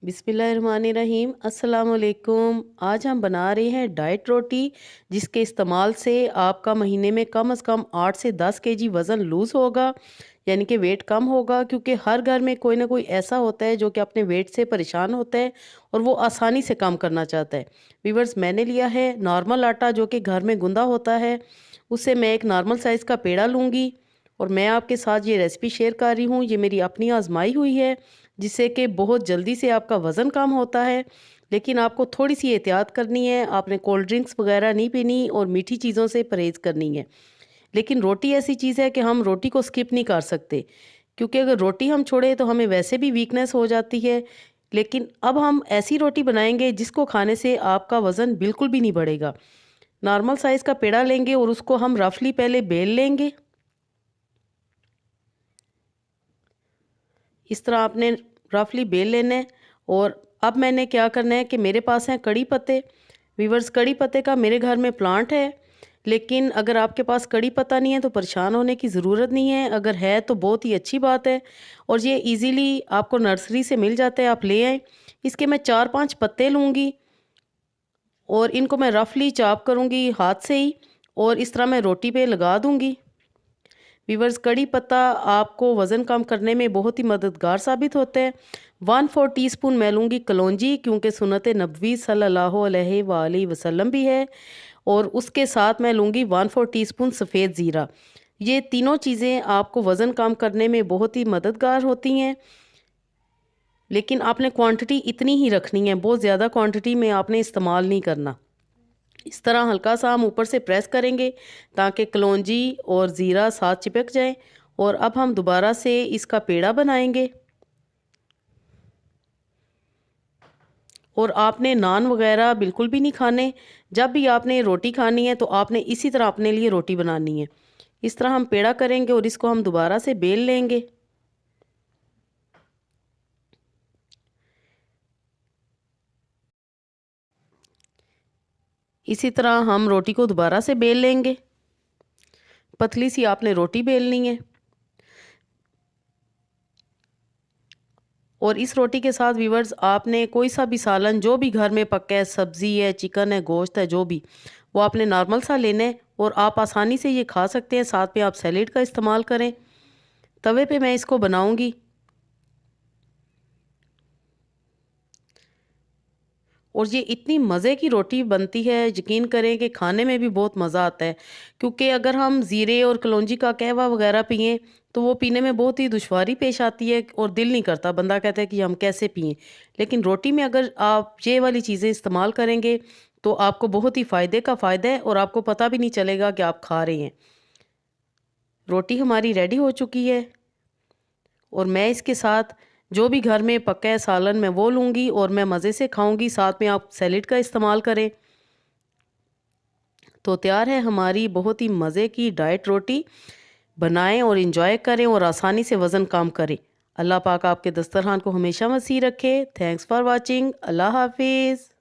बिस्मिल्लाहिर्रहमानिर्रहीम अस्सलाम वालेकुम। आज हम बना रहे हैं डाइट रोटी, जिसके इस्तेमाल से आपका महीने में कम से कम 8 से 10 केजी वज़न लूज़ होगा, यानी कि वेट कम होगा। क्योंकि हर घर में कोई ना कोई ऐसा होता है जो कि अपने वेट से परेशान होता है और वो आसानी से कम करना चाहता है। व्यूअर्स, मैंने लिया है नॉर्मल आटा जो कि घर में गूँधा होता है। उससे मैं एक नॉर्मल साइज़ का पेड़ा लूँगी और मैं आपके साथ ये रेसिपी शेयर कर रही हूँ। ये मेरी अपनी आजमाई हुई है, जिससे कि बहुत जल्दी से आपका वज़न कम होता है। लेकिन आपको थोड़ी-सी एहतियात करनी है, आपने कोल्ड ड्रिंक्स वग़ैरह नहीं पीनी और मीठी चीज़ों से परहेज़ करनी है। लेकिन रोटी ऐसी चीज़ है कि हम रोटी को स्किप नहीं कर सकते, क्योंकि अगर रोटी हम छोड़ें तो हमें वैसे भी वीकनेस हो जाती है। लेकिन अब हम ऐसी रोटी बनाएँगे जिसको खाने से आपका वज़न बिल्कुल भी नहीं बढ़ेगा। नॉर्मल साइज़ का पेड़ा लेंगे और उसको हम रफ़ली पहले बेल लेंगे। इस तरह आपने रफली बेल लेना है। और अब मैंने क्या करना है कि मेरे पास हैं कड़ी पत्ते। वीवर्स, कड़ी पत्ते का मेरे घर में प्लांट है। लेकिन अगर आपके पास कड़ी पत्ता नहीं है तो परेशान होने की ज़रूरत नहीं है, अगर है तो बहुत ही अच्छी बात है। और ये इजीली आपको नर्सरी से मिल जाता है, आप ले आएँ। इसके मैं 4-5 पत्ते लूँगी और इनको मैं रफली चॉप करूँगी हाथ से ही, और इस तरह मैं रोटी पे लगा दूँगी। वीवर्स, कड़ी पत्ता आपको वज़न कम करने में बहुत ही मददगार साबित होता है। 1/4 टीस्पून मैं लूँगी कलौंजी, क्योंकि सुन्नत नबवी सल्लल्लाहु अलैहि वसल्लम भी है। और उसके साथ मैं लूँगी 1/4 टीस्पून सफ़ेद ज़ीरा। ये तीनों चीज़ें आपको वज़न कम करने में बहुत ही मददगार होती हैं। लेकिन आपने क्वांटिटी इतनी ही रखनी है, बहुत ज़्यादा क्वांटिटी में आपने इस्तेमाल नहीं करना। इस तरह हल्का सा हम ऊपर से प्रेस करेंगे ताकि कलौंजी और ज़ीरा साथ चिपक जाए। और अब हम दोबारा से इसका पेड़ा बनाएंगे। और आपने नान वगैरह बिल्कुल भी नहीं खाने। जब भी आपने रोटी खानी है तो आपने इसी तरह अपने लिए रोटी बनानी है। इस तरह हम पेड़ा करेंगे और इसको हम दोबारा से बेल लेंगे। इसी तरह हम रोटी को दोबारा से बेल लेंगे। पतली सी आपने रोटी बेलनी है। और इस रोटी के साथ व्यूवर्स, आपने कोई सा भी सालन जो भी घर में पका है, सब्ज़ी है, चिकन है, गोश्त है, जो भी, वो आपने नॉर्मल सा लेना है और आप आसानी से ये खा सकते हैं। साथ में आप सैलेड का इस्तेमाल करें। तवे पे मैं इसको बनाऊंगी। और ये इतनी मज़े की रोटी बनती है, यकीन करें कि खाने में भी बहुत मज़ा आता है। क्योंकि अगर हम ज़ीरे और कलौंजी का कहवा वगैरह पिएँ तो वो पीने में बहुत ही दुश्वारी पेश आती है और दिल नहीं करता, बंदा कहता है कि हम कैसे पिएँ। लेकिन रोटी में अगर आप ये वाली चीज़ें इस्तेमाल करेंगे तो आपको बहुत ही फ़ायदे का फ़ायदा है और आपको पता भी नहीं चलेगा कि आप खा रहे हैं। रोटी हमारी रेडी हो चुकी है और मैं इसके साथ जो भी घर में पका है सालन मैं वो लूँगी और मैं मज़े से खाऊँगी। साथ में आप सैलेड का इस्तेमाल करें। तो तैयार है हमारी बहुत ही मज़े की डाइट रोटी। बनाएं और इंजॉय करें और आसानी से वज़न कम करें। अल्लाह पाक आपके दस्तरखान को हमेशा वसी रखे। Thanks for watching. अल्लाह हाफिज़।